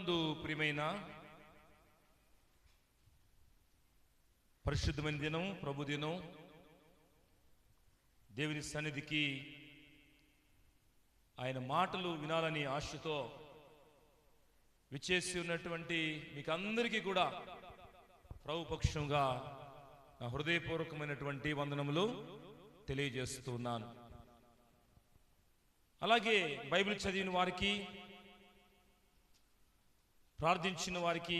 ప్రభునందు ప్రియమైన పరిశుద్ధమైన దినం, ప్రభు దినం, దేవుని సన్నిధికి ఆయన మాటలు వినాలని ఆశతో విచ్చేసి ఉన్నటువంటి మీకు అందరికీ కూడా ప్రభు పక్షంగా నా హృదయపూర్వకమైనటువంటి వందనములు తెలియజేస్తున్నాను. అలాగే బైబిల్ చదివిన వారికి, ప్రార్థించిన వారికి,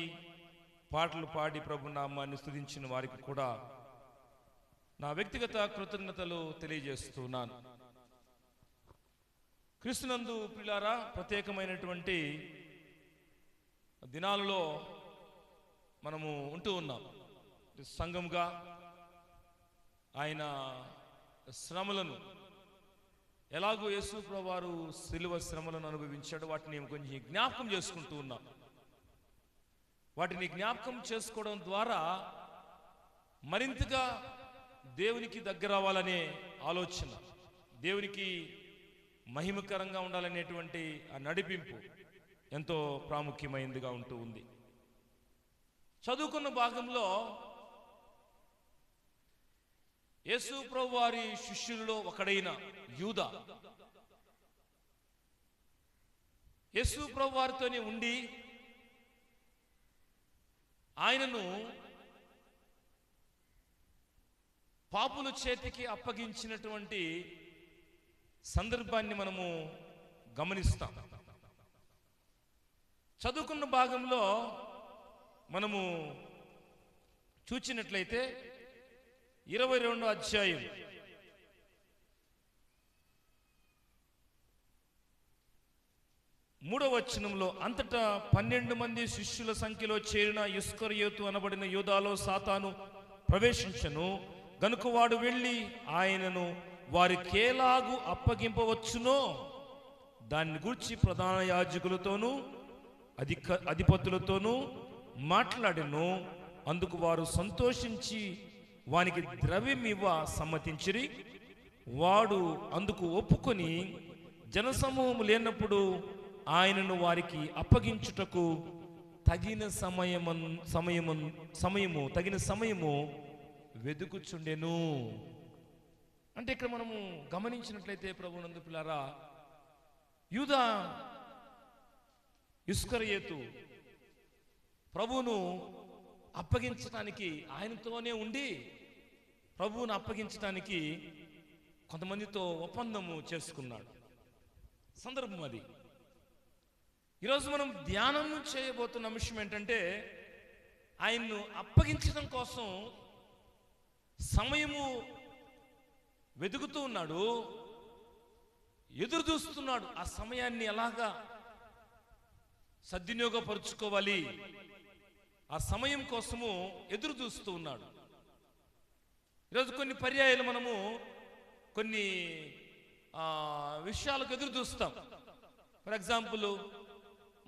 పాటలు పాడి ప్రభు నామాన్ని స్తుతించిన వారికి కూడా నా వ్యక్తిగత కృతజ్ఞతలు తెలియజేస్తున్నాను. క్రీస్తునందు ప్రియులారా, ప్రత్యేకమైనటువంటి దినాలలో మనము ఉంటూ ఉన్నాం. సంఘంగా ఆయన శ్రమలను, ఎలాగో యేసు ప్రభువు వారు శిలువ శ్రమలను అనుభవించాడు, వాటిని కొంచెం జ్ఞాపకం చేసుకుంటూ ఉన్నాం. వాటిని జ్ఞాపకం చేసుకోవడం ద్వారా మరింతగా దేవునికి దగ్గర అవ్వాలనే ఆలోచన, దేవునికి మహిమకరంగా ఉండాలనేటువంటి ఆ నడిపింపు ఎంతో ప్రాముఖ్యమైనదిగా ఉంటూ ఉంది. చదువుకున్న భాగంలో యేసు ప్రభువు వారి శిష్యులలో ఒకడైన యూదా యేసు ప్రభువు వారితోనే ఉండి ఆయనను పాపుల చేతికి అప్పగించినటువంటి సందర్భాన్ని మనము గమనిస్తాం. చదువుకున్న భాగంలో మనము చూచినట్లయితే 22వ అధ్యాయం 3వ వచనంలో, అంతటా 12 మంది శిష్యుల సంఖ్యలో చేరిన ఇస్కరియోతు అనబడిన యూదాలో సాతాను ప్రవేశించెను గనుక వాడు వెళ్ళి ఆయనను వారికేలాగు అప్పగింపవచ్చునో దాన్ని గూర్చి ప్రధాన యాజకులతోనూ అధిపతులతోనూ మాట్లాడెను. అందుకు వారు సంతోషించి వానికి ద్రవ్యం ఇవ్వ సమ్మతించిరి. వాడు అందుకు ఒప్పుకొని జనసమూహము లేనప్పుడు ఆయనను వారికి అప్పగించుటకు తగిన సమయము వెదుకుచుండెను. అంటే ఇక్కడ మనము గమనించినట్లయితే ప్రభునందు పిల్లారా, యూదా ఇస్కరియోతు ప్రభువును అప్పగించడానికి, ఆయనతోనే ఉండి ప్రభువును అప్పగించడానికి కొంతమందితో ఒప్పందము చేసుకున్నాడు. సందర్భం అది. ఈరోజు మనం ధ్యానం చేయబోతున్న అంశం ఏంటంటే, ఆయన్ను అప్పగించడం కోసం సమయము వెతుకుతూ ఉన్నాడు, ఎదురు చూస్తున్నాడు. ఆ సమయాన్ని ఎలాగా సద్వినియోగపరుచుకోవాలి, ఆ సమయం కోసము ఎదురు చూస్తూ ఉన్నాడు. ఈరోజు కొన్ని పర్యాయాలు మనము కొన్ని విషయాలకు ఎదురు చూస్తాం. ఫర్ ఎగ్జాంపుల్,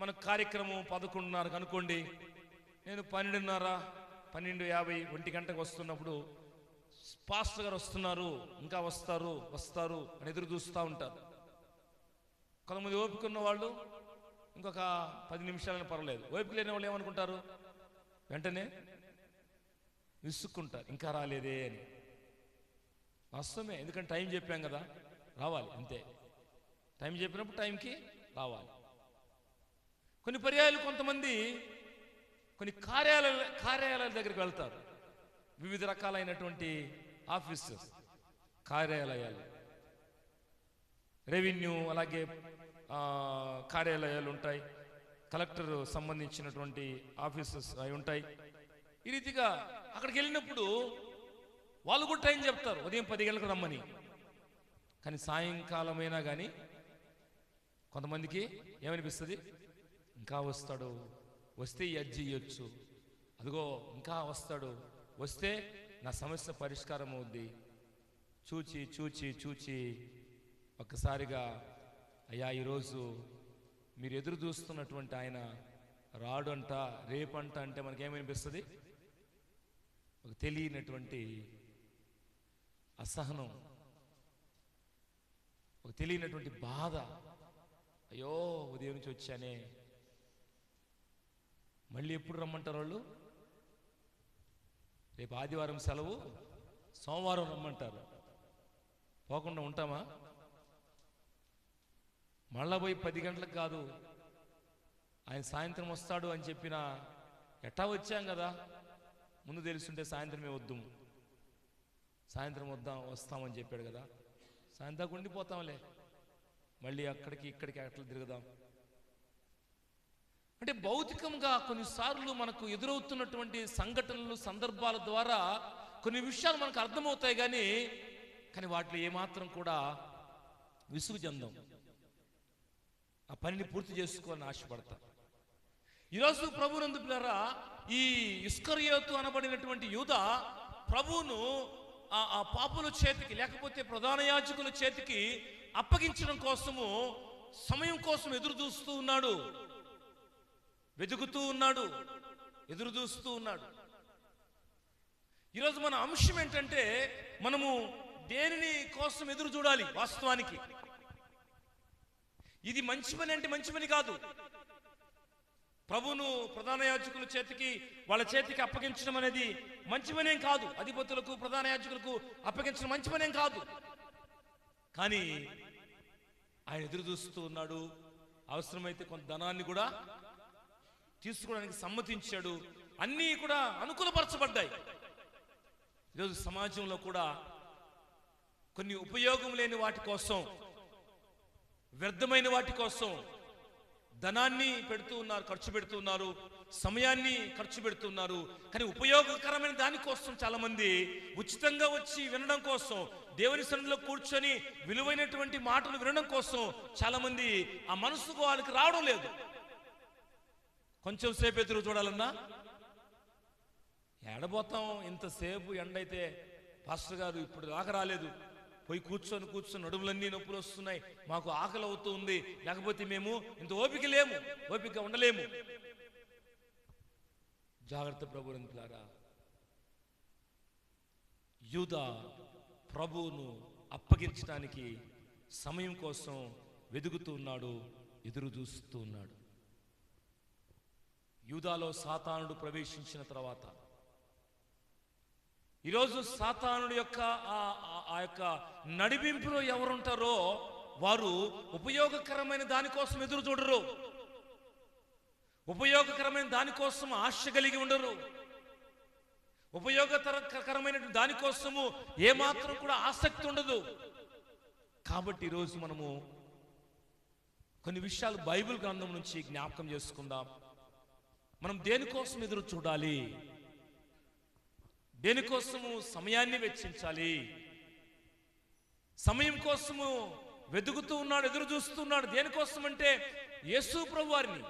మన కార్యక్రమం 11:30 అనుకోండి, నేను 12:30, 12:50, 1 గంటకు వస్తున్నప్పుడు పాస్టర్ గారు వస్తున్నారు, ఇంకా వస్తారు అని ఎదురు చూస్తూ ఉంటారు. కొంతమంది ఓపిక ఉన్న వాళ్ళు ఇంకొక 10 నిమిషాలని పర్వాలేదు. ఓపిక లేని వాళ్ళు ఏమనుకుంటారు, వెంటనే విసుక్కుంటారు, ఇంకా రాలేదే అని. వాస్తవమే, ఎందుకంటే టైం చెప్పాం కదా, రావాలి అంతే. టైం చెప్పినప్పుడు టైంకి రావాలి. కొన్ని పర్యాయాలు కొంతమంది కొన్ని కార్యాలయాల దగ్గరికి వెళ్తారు. వివిధ రకాలైనటువంటి ఆఫీసెస్, కార్యాలయాలు, రెవెన్యూ, అలాగే కార్యాలయాలు ఉంటాయి, కలెక్టర్ సంబంధించినటువంటి ఆఫీసెస్ అవి ఉంటాయి. ఈ రీతిగా అక్కడికి వెళ్ళినప్పుడు వాళ్ళు కూడా టైం చెప్తారు, ఉదయం 10 గంటలకు రమ్మని. కానీ సాయంకాలమైనా కానీ కొంతమందికి ఏమనిపిస్తుంది, ఇంకా వస్తాడు, వస్తే ఈ అర్జీ ఇవ్వచ్చు, అదిగో ఇంకా వస్తాడు, వస్తే నా సమస్య పరిష్కారం అవుద్ది. చూచి ఒక్కసారిగా, అయ్యా ఈరోజు మీరు ఎదురు చూస్తున్నటువంటి ఆయన రాడు అంట, రేపంట అంటే మనకేమనిపిస్తుంది, ఒక తెలియనటువంటి అసహనం, ఒక తెలియనటువంటి బాధ. అయ్యో ఉదయం నుంచి వచ్చానే, మళ్ళీ ఎప్పుడు రమ్మంటారు వాళ్ళు? రేపు ఆదివారం సెలవు, సోమవారం రమ్మంటారు. పోకుండా ఉంటామా? మళ్ళా పోయి 10 గంటలకు కాదు, ఆయన సాయంత్రం వస్తాడు అని చెప్పినా ఎట్టా వచ్చాం కదా, ముందు తెలుసుంటే సాయంత్రమే వద్దు, సాయంత్రం వస్తామని చెప్పాడు కదా, సాయంత్రం ఉండిపోతాంలే, మళ్ళీ అక్కడికి ఇక్కడికి అట్లా తిరుగుదాం. అంటే భౌతికంగా కొన్నిసార్లు మనకు ఎదురవుతున్నటువంటి సంఘటనలు, సందర్భాల ద్వారా కొన్ని విషయాలు మనకు అర్థమవుతాయి, కానీ వాటిలో ఏమాత్రం కూడా విసుగు చెందాం, ఆ పనిని పూర్తి చేసుకోవాలని ఆశపడతాం. ఈరోజు ప్రభువునందు పిల్లరా, ఈ ఇస్కరియోతు అనబడినటువంటి యూదా ప్రభువును ఆ పాపుల చేతికి, లేకపోతే ప్రధాన యాజకుల చేతికి అప్పగించడం కోసము సమయం కోసం ఎదురు చూస్తూ ఉన్నాడు, వెతుకుతూ ఉన్నాడు, ఎదురు చూస్తూ ఉన్నాడు. ఈరోజు మన అంశం ఏంటంటే, మనము దేనిని కోసం ఎదురు చూడాలి? వాస్తవానికి ఇది మంచి పని అంటే మంచి పని కాదు. ప్రభువును ప్రధాన యాజకుల చేతికి, వాళ్ళ చేతికి అప్పగించడం అనేది మంచి పనేం కాదు. అధిపతులకు, ప్రధాన యాజకులకు అప్పగించడం మంచి పనేం కాదు. కానీ ఆయన ఎదురు చూస్తూ ఉన్నాడు. అవసరమైతే కొంత ధనాన్ని కూడా తీసుకోవడానికి సమ్మతించాడు. అన్నీ కూడా అనుకూలపరచబడ్డాయి. ఈరోజు సమాజంలో కూడా కొన్ని ఉపయోగం లేని వాటి కోసం, వ్యర్థమైన వాటి కోసం ధనాన్ని పెడుతూ ఉన్నారు, ఖర్చు పెడుతూ ఉన్నారు, సమయాన్ని ఖర్చు పెడుతున్నారు. కానీ ఉపయోగకరమైన దానికోసం చాలా మంది ఉచితంగా వచ్చి వినడం కోసం, దేవుని సన్నిధిలో కూర్చొని విలువైనటువంటి మాటలు వినడం కోసం చాలా మంది ఆ మనసుకు వాళ్ళకి రావడం లేదు. కొంచెం సేపు ఎదురు చూడాలన్నా ఏడబోతాం, ఇంతసేపు ఎండైతే పాస్టర్ గారు ఇప్పుడు దాకా రాలేదు, పోయి కూర్చొని నడుములన్నీ నొప్పులు వస్తున్నాయి, మాకు ఆకలి అవుతూ ఉంది, లేకపోతే మేము ఇంత ఓపిక ఉండలేము. జాగ్రత్త ప్రభువులారా, యూదా ప్రభువును అప్పగించడానికి సమయం కోసం వెతుకుతూ ఉన్నాడు, ఎదురు చూస్తూ ఉన్నాడు. యూదాలో సాతానుడు ప్రవేశించిన తర్వాత, ఈరోజు సాతానుడి యొక్క ఆ యొక్క నడిపింపులో ఎవరుంటారో వారు ఉపయోగకరమైన దానికోసం ఎదురు చూడరు, ఉపయోగకరమైన దానికోసం ఆశ కలిగి ఉండరు, ఉపయోగకరమైన దానికోసము ఏమాత్రం కూడా ఆసక్తి ఉండదు. కాబట్టి ఈరోజు మనము కొన్ని విషయాలు బైబిల్ గ్రంథం నుంచి జ్ఞాపకం చేసుకుందాం. మనం దేనికోసం ఎదురు చూడాలి, దేనికోసము సమయాన్ని వెచ్చించాలి, సమయం కోసము వెతుకుతూ ఉన్నాడు, ఎదురు చూస్తున్నాడు. దేనికోసం అంటే యేసు ప్రభువారిని,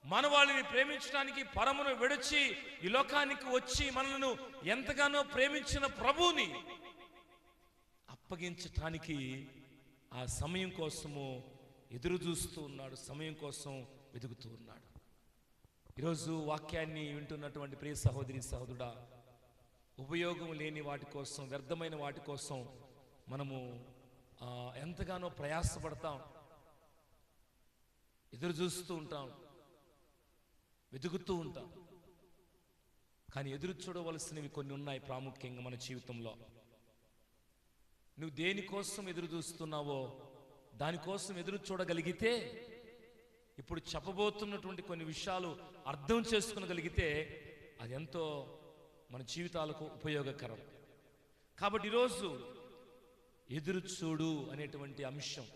మనవాళ్ళని ప్రేమించడానికి పరమును విడిచి ఈ లోకానికి వచ్చి మనలను ఎంతగానో ప్రేమించిన ప్రభువుని అప్పగించటానికి ఆ సమయం కోసము ఎదురు చూస్తూ ఉన్నాడు, సమయం కోసం వెతుకుతూ ఉన్నాడు. ఈరోజు వాక్యాన్ని వింటున్నటువంటి ప్రియ సహోదరి సహోదరుడా, ఉపయోగం లేని వాటి కోసం, వ్యర్థమైన వాటి కోసం మనము ఎంతగానో ప్రయాసపడతాం, ఎదురు చూస్తూ ఉంటాం, వెతుకుతూ ఉంటాం. కానీ ఎదురు చూడవలసినవి కొన్ని ఉన్నాయి ప్రాముఖ్యంగా మన జీవితంలో. నువ్వు దేనికోసం ఎదురు చూస్తున్నావో దానికోసం ఎదురు చూడగలిగితే, ఇప్పుడు చెప్పబోతున్నటువంటి కొన్ని విషయాలు అర్థం చేసుకునగలిగితే అది ఎంతో మన జీవితాలకు ఉపయోగకరం. కాబట్టి ఈరోజు ఎదురు చూడు అనేటువంటి అంశం,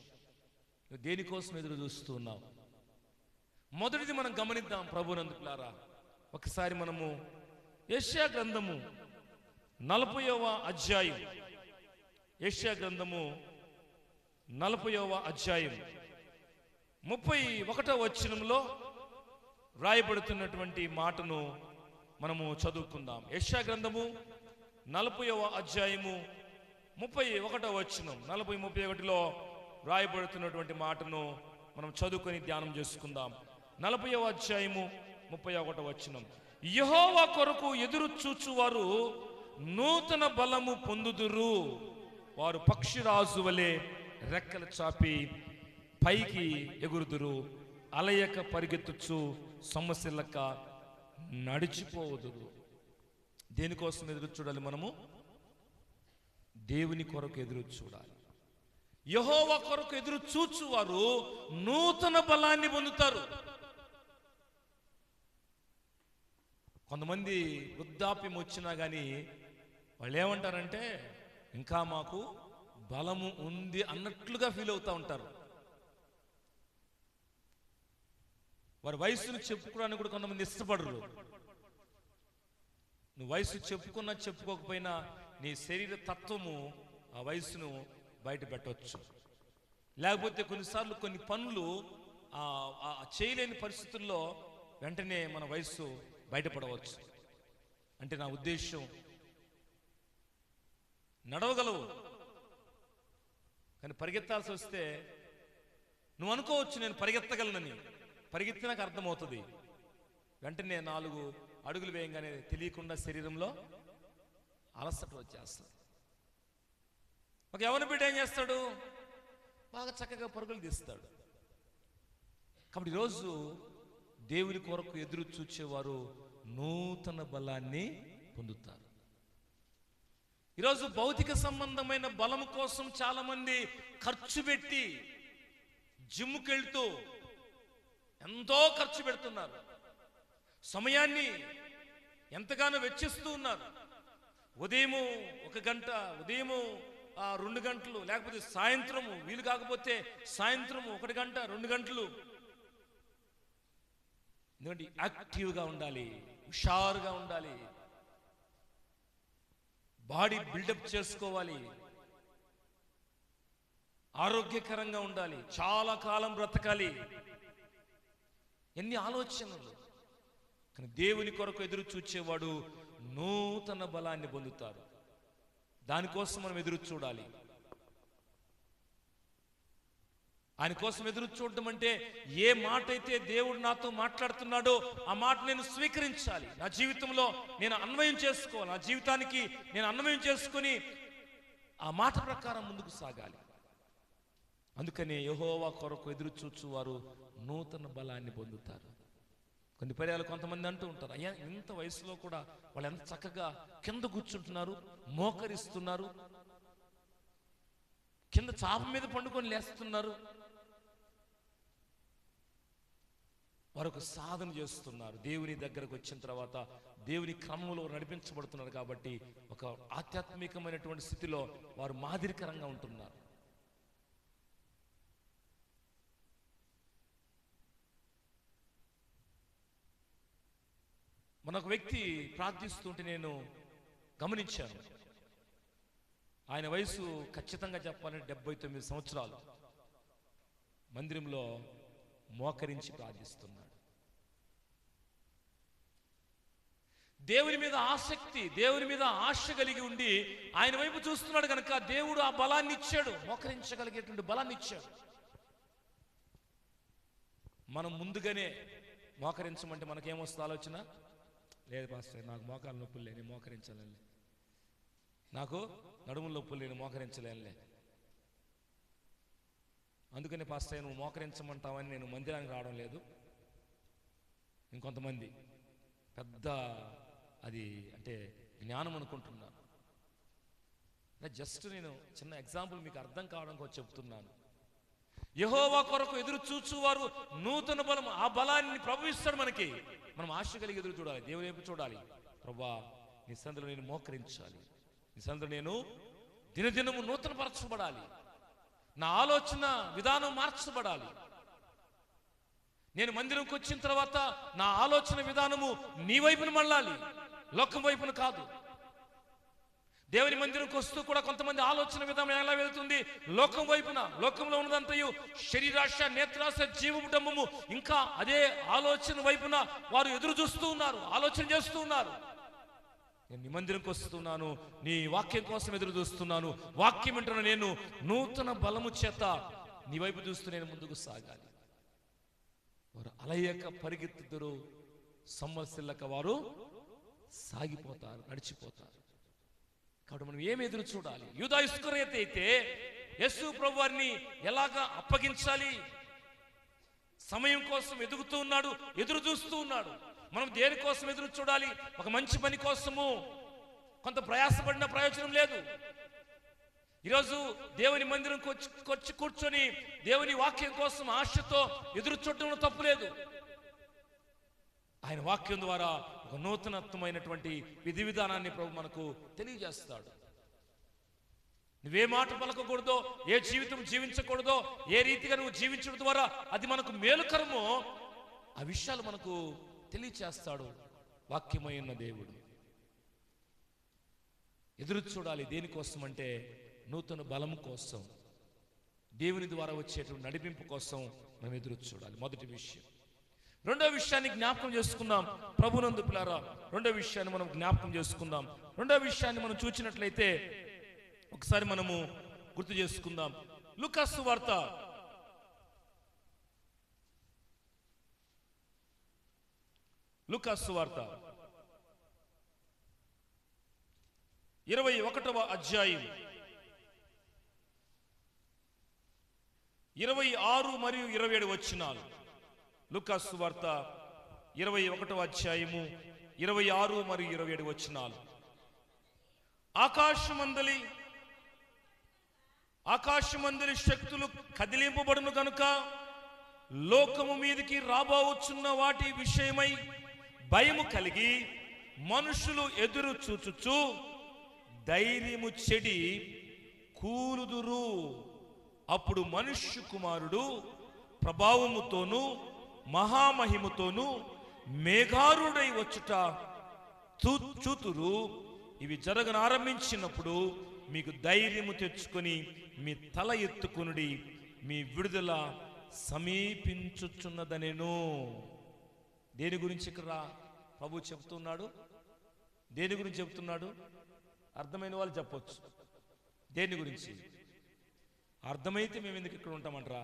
నువ్వు దేనికోసం ఎదురు చూస్తున్నావు? మొదటిది మనం గమనిద్దాం ప్రభువునందుకులారా. ఒకసారి మనము యెషయా గ్రంథము 40వ అధ్యాయం, యెషయా గ్రంథము 40వ అధ్యాయం 31వ వచనంలో రాయబడుతున్నటువంటి మాటను మనము చదువుకుందాం. యెషయా గ్రంథము 40వ అధ్యాయము 31వ వచనం, 40-31లో రాయబడుతున్నటువంటి మాటను మనం చదువుకొని ధ్యానం చేసుకుందాం. 40వ అధ్యాయము 31వ వచనం. యెహోవా కొరకు ఎదురు చూచువారు నూతన బలము పొందుదురు, వారు పక్షిరాజు వలె రెక్కలు చాపి పైకి ఎగురుదురు, అలయక పరిగెత్తుచు సొమ్మసిల్లక నడిచిపోవదురు. దేనికోసం ఎదురు చూడాలి? మనము దేవుని కొరకు ఎదురు చూడాలి. యెహోవా కొరకు ఎదురు చూచువారు నూతన బలాన్ని పొందుతారు. కొంతమంది వృద్ధాప్యం వచ్చినా కానీ వాళ్ళు ఏమంటారంటే ఇంకా మాకు బలము ఉంది అన్నట్లుగా ఫీల్ అవుతూ ఉంటారు. వారి వయసును చెప్పుకోవడానికి కూడా కొంతమంది ఇష్టపడరు. నువ్వు వయసు చెప్పుకున్నా చెప్పుకోకపోయినా నీ శరీర తత్వము ఆ వయసును బయట పెట్టవచ్చు. లేకపోతే కొన్నిసార్లు కొన్ని పనులు చేయలేని పరిస్థితుల్లో వెంటనే మన వయసు బయటపడవచ్చు. అంటే నా ఉద్దేశం, నడవగలవు కానీ పరిగెత్తాల్సి వస్తే నువ్వు అనుకోవచ్చు నేను పరిగెత్తగలనని. పరిగెత్తినాక అర్థమవుతుంది, వెంటనే 4 అడుగులు వేయంగానే తెలియకుండా శరీరంలో అలసట వచ్చేస్తుంది. ఒక యవ్వన బిడ్డ ఏం చేస్తాడు? బాగా చక్కగా పరుగులు తీస్తాడు. కాబట్టి ఈరోజు దేవుని కొరకు ఎదురు చూచేవారు నూతన బలాన్ని పొందుతారు. ఈరోజు భౌతిక సంబంధమైన బలం కోసం చాలా మంది ఖర్చు పెట్టి జిమ్కి వెళ్తూ ఎంతో ఖర్చు పెడుతున్నారు. సమయాన్ని ఎంతగానో వెచ్చిస్తూ ఉన్నారు. ఉదయము 1 గంట, ఉదయము 2 గంటలు, లేకపోతే సాయంత్రము, వీలు కాకపోతే సాయంత్రము 1 గంట 2 గంటలు. ఎందుకంటే యాక్టివ్గా ఉండాలి, హుషారుగా ఉండాలి, బాడీ బిల్డప్ చేసుకోవాలి, ఆరోగ్యకరంగా ఉండాలి, చాలా కాలం బ్రతకాలి. ఎన్ని ఆలోచనలు! కానీ దేవుని కొరకు ఎదురు చూచేవాడు నూతన బలాన్ని పొందుతారు. దానికోసం మనం ఎదురు చూడాలి. ఆయన కోసం ఎదురు చూడడం అంటే ఏ మాట అయితే దేవుడు నాతో మాట్లాడుతున్నాడో ఆ మాట నేను స్వీకరించాలి. నా జీవితంలో నేను అన్వయం చేసుకోవాలి. నా జీవితానికి నేను అన్వయం చేసుకొని ఆ మాట ప్రకారం ముందుకు సాగాలి. అందుకనే యెహోవా కొరకు ఎదురు చూచువారు నూతన బలాన్ని పొందుతారు. కొన్ని పర్యాలు కొంతమంది అంటూ ఉంటారు, అయ్యా ఇంత వయసులో కూడా వాళ్ళు ఎంత చక్కగా కింద కూర్చుంటున్నారు, మోకరిస్తున్నారు, కింద చాప మీద పండుకొని లేస్తున్నారు. వారొక సాధన చేస్తున్నారు. దేవుని దగ్గరకు వచ్చిన తర్వాత దేవుని క్రమంలో నడిపించబడుతున్నారు. కాబట్టి ఒక ఆధ్యాత్మికమైనటువంటి స్థితిలో వారు మాదిరికరంగా ఉంటున్నారు. మనొక వ్యక్తి ప్రార్థిస్తుంటే నేను గమనించాను. ఆయన వయసు ఖచ్చితంగా చెప్పాలంటే 79 సంవత్సరాలు. మందిరంలో మోకరించి ప్రార్థిస్తున్నాడు. దేవుని మీద ఆసక్తి, దేవుని మీద ఆశ కలిగి ఉండి ఆయన వైపు చూస్తున్నాడు కనుక దేవుడు ఆ బలాన్ని ఇచ్చాడు, మోకరించగలిగేటువంటి బలాన్ని ఇచ్చాడు. మనం ముందుగానే మోకరించమంటే మనకేమొస్తుంది ఆలోచన? లేదు పాస్టర్, నాకు మోకాలు నొప్పులు లేని మోకరించలేనులే, నాకు నడుముల నొప్పులు లేని మోకరించలేనులే, అందుకని పాస్టర్ నువ్వు మోకరించమంటావని నేను మందిరానికి రావడం లేదు. ఇంకొంతమంది పెద్ద అది అంటే జ్ఞానం అనుకుంటున్నాను. జస్ట్ నేను చిన్న ఎగ్జాంపుల్ మీకు అర్థం కావడం కోసం చెప్తున్నాను. యెహోవా కొరకు ఎదురు చూచువారు నూతన బలం, ఆ బలాన్ని ప్రభు ఇస్తాడు మనకి. మనం ఆశ కలిగి ఎదురు చూడాలి, దేవుని వైపు చూడాలి. ప్రభువా నీ సన్నిధిలో నేను మోకరించాలి, నీ సన్నిధిలో నేను దినదినము నూతన పరచబడాలి, నా ఆలోచన విధానం మార్చబడాలి. నేను మందిరంకి వచ్చిన తర్వాత నా ఆలోచన విధానము నీ వైపున మళ్ళాలి, లోకం వైపున కాదు. దేవుని మందిరంకి వస్తూ కూడా కొంతమంది ఆలోచన విధానం ఎలా వెళుతుంది? లోకం వైపున. లోకంలో ఉన్నదంతయు శరీరాశ, నేత్రాశ, జీవడంబము, ఇంకా అదే ఆలోచన వైపున వారు ఎదురు చూస్తూ ఉన్నారు, ఆలోచన చేస్తూ ఉన్నారు. నేను నీ మందిరంకి వస్తున్నాను, నీ వాక్యం కోసం ఎదురు చూస్తున్నాను, వాక్యం వింటున్నా, నేను నూతన బలము చేత నీ వైపు చూస్తూ నేను ముందుకు సాగాలి. వారు అలయక పరిగెత్తుతారు, సమ్మసిల్లక వారు సాగిపోతారు, నడిచిపోతారు. కాబట్టి మనం ఏమి ఎదురు చూడాలి? యూదా ఇస్కరియోతు అయితే యేసు ప్రభు వారిని ఎలాగా అప్పగించాలి సమయం కోసం ఎదుగుతూ ఉన్నాడు, ఎదురు చూస్తూ ఉన్నాడు. మనం దేనికోసం ఎదురు చూడాలి? ఒక మంచి పని కోసము. కొంత ప్రయాసపడిన ప్రయోజనం లేదు. ఈరోజు దేవుని మందిరంకి వచ్చి కూర్చొని దేవుని వాక్యం కోసం ఆశతో ఎదురు చూడటంలో తప్పు లేదు. ఆయన వాక్యం ద్వారా ఒక నూతనత్వమైనటువంటి విధి విధానాన్ని ప్రభు మనకు తెలియజేస్తాడు. నువ్వే మాట పలకకూడదో, ఏ జీవితం జీవించకూడదో, ఏ రీతిగా నువ్వు జీవించడం ద్వారా అది మనకు మేలుకరమో ఆ విషయాలు మనకు తెలియచేస్తాడు వాక్యమై ఉన్న దేవుడు. ఎదురు చూడాలి దేనికోసం అంటే నూతన బలం కోసం, దేవుని ద్వారా వచ్చేటువంటి నడిపింపు కోసం మనం ఎదురు చూడాలి. మొదటి విషయం. రెండో విషయాన్ని జ్ఞాపకం చేసుకుందాం ప్రభునందు పిల్లారా. రెండో విషయాన్ని మనం జ్ఞాపకం చేసుకుందాం. రెండో విషయాన్ని మనం చూసినట్లయితే ఒకసారి మనము గుర్తు చేసుకుందాం. లూకాసు వార్త 21వ అధ్యాయం 26 మరియు 27 వచనాలు. లూకాసు వార్త 21వ అధ్యాయము 26 మరియు 27 వచనాలు. ఆకాశమందలి శక్తులు కదిలింపబడును గనుక లోకము మీదికి రాబోచున్న వాటి విషయమై భయము కలిగి మనుషులు ఎదురు చూచుచు ధైర్యము చెడి కూలుదురు. అప్పుడు మనుష్య కుమారుడు ప్రభావముతోను మహామహిమతోను మేఘారుడై వచ్చుట చూతురు. ఇవి జరగనారంభించినప్పుడు మీకు ధైర్యము తెచ్చుకొని మీ తల ఎత్తుకొనుడి, మీ విడుదల సమీపించుచున్నదనెను. దేని గురించి ఇక్కడ ప్రభు చెప్తున్నాడు? దేని గురించి చెప్తున్నాడు? అర్థమైన వాళ్ళు చెప్పొచ్చు. దేని గురించి? అర్థమైతే మేము ఎందుకు ఇక్కడ ఉంటామంటారా?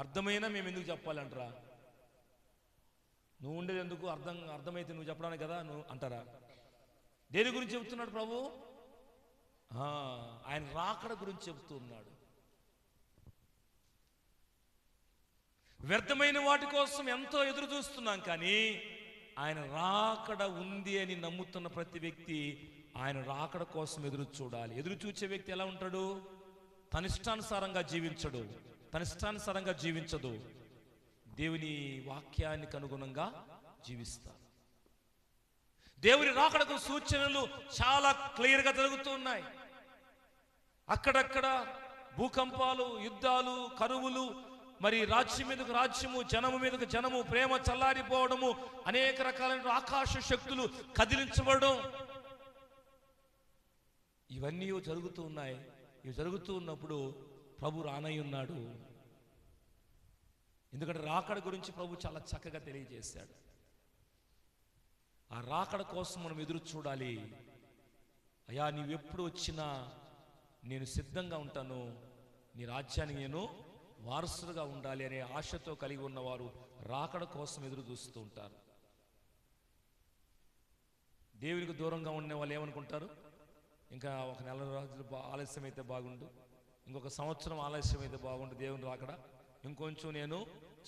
అర్థమైనా మేము ఎందుకు చెప్పాలంటారా? నువ్వు ఉండేది ఎందుకు? అర్థమైతే నువ్వు చెప్పడానికి కదా నువ్వు అంటారా? దేని గురించి చెప్తున్నాడు ప్రభు? ఆయన రాకడ గురించి చెబుతూ ఉన్నాడు. వ్యర్థమైన వాటి కోసం ఎంతో ఎదురు చూస్తున్నాం, కానీ ఆయన రాకడ ఉంది అని నమ్ముతున్న ప్రతి వ్యక్తి ఆయన రాకడ కోసం ఎదురు చూడాలి. ఎదురు చూచే వ్యక్తి ఎలా ఉంటాడు? తన ఇష్టానుసారంగా జీవించడు, తన ఇష్టానుసారంగా జీవించదు, దేవుని వాక్యానికి అనుగుణంగా జీవిస్తారు. దేవుని రాకడకు సూచనలు చాలా క్లియర్గా జరుగుతూ ఉన్నాయి. అక్కడక్కడ భూకంపాలు, యుద్ధాలు, కరువులు, మరి రాజ్యం మీదకు రాజ్యము, జనము మీదకు జనము, ప్రేమ చల్లారిపోవడము, అనేక రకాలైన ఆకాశ శక్తులు కదిలించబడడం, ఇవన్నీ జరుగుతూ ఉన్నాయి. ఇవి జరుగుతూ ఉన్నప్పుడు ప్రభు రానై ఉన్నాడు. ఎందుకంటే రాకడ గురించి ప్రభు చాలా చక్కగా తెలియజేశాడు. ఆ రాకడ కోసం మనం ఎదురు చూడాలి. అయ్యా, నీవెప్పుడు వచ్చినా నేను సిద్ధంగా ఉంటాను, నీ రాజ్యానికి నేను వారసులుగా ఉండాలి అనే ఆశతో కలిగి ఉన్నవారు రాకడ కోసం ఎదురు చూస్తూ ఉంటారు. దేవునికి దూరంగా ఉండే వాళ్ళు ఏమనుకుంటారు? ఇంకా ఒక నెల రోజులు ఆలస్యం అయితే బాగుండు, ఇంకొక సంవత్సరం ఆలస్యం అయితే బాగుండు దేవుని రాకడ, ఇంకొంచెం నేను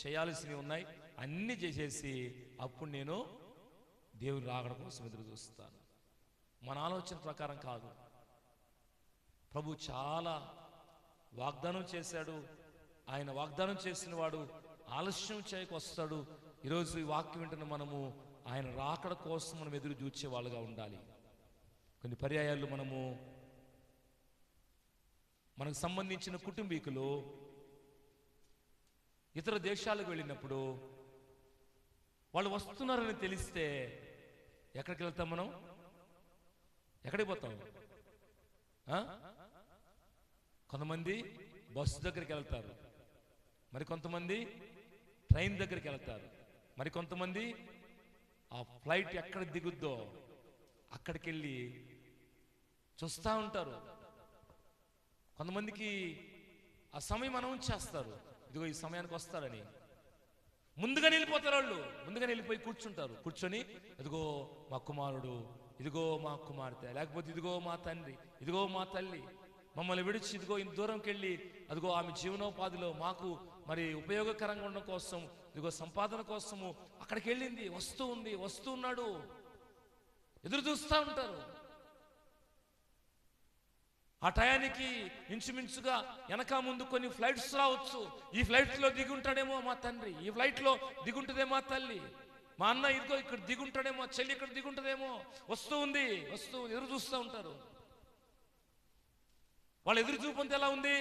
చేయాల్సినవి ఉన్నాయి, అన్నీ చేసేసి అప్పుడు నేను దేవుని రాకడ కోసం ఎదురు చూస్తాను. మన ఆలోచన ప్రకారం కాదు. ప్రభు చాలా వాగ్దానం చేశాడు. ఆయన వాగ్దానం చేసిన వాడు ఆలస్యం చేయక వస్తాడు. ఈరోజు ఈ వాక్యం వింటున్న మనము ఆయన రాకడ కోసం మనం ఎదురు చూచే వాళ్ళుగా ఉండాలి. కొన్ని పర్యాయాలు మనకు సంబంధించిన కుటుంబీకులు ఇతర దేశాలకు వెళ్ళినప్పుడు వాళ్ళు వస్తున్నారని తెలిస్తే ఎక్కడికి వెళ్తాం? మనం ఎక్కడికి పోతాం? కొంతమంది బస్సు దగ్గరికి వెళ్తారు, మరి కొంతమంది ట్రైన్ దగ్గరికి వెళ్తారు, మరి కొంతమంది ఆ ఫ్లైట్ ఎక్కడ దిగుద్దో అక్కడికి వెళ్ళి చూస్తూ ఉంటారు. కొంతమందికి ఆ సమయం అనౌన్స్ చేస్తారు, ఇదిగో ఈ సమయానికి వస్తారని. ముందుగానే వెళ్ళిపోతారు వాళ్ళు. ముందుగానే వెళ్ళిపోయి కూర్చుంటారు. కూర్చొని ఇదిగో మా కుమారుడు, ఇదిగో మా కుమార్తె, లేకపోతే ఇదిగో మా తండ్రి, ఇదిగో మా తల్లి మమ్మల్ని విడిచి ఇదిగో ఇంత దూరంకి వెళ్ళి అదిగో ఆమె జీవనోపాధిలో మాకు మరి ఉపయోగకరంగా ఉండడం కోసం ఇదిగో సంపాదన కోసము అక్కడికి వెళ్ళింది, వస్తూ ఉన్నాడు, ఎదురు చూస్తూ ఉంటారు. ఆ టయానికి ఇంచుమించుగా వెనక ముందు కొన్ని ఫ్లైట్స్ రావచ్చు. ఈ ఫ్లైట్లో దిగుంటాడేమో మా తండ్రి, ఈ ఫ్లైట్లో దిగుంటుందేమో మా తల్లి, మా అన్న ఇదిగో ఇక్కడ దిగుంటాడేమో, చెల్లి ఇక్కడ దిగుంటుందేమో, వస్తూ ఎదురు చూస్తూ ఉంటారు. వాళ్ళ ఎదురు చూపంత ఎలా ఉంది?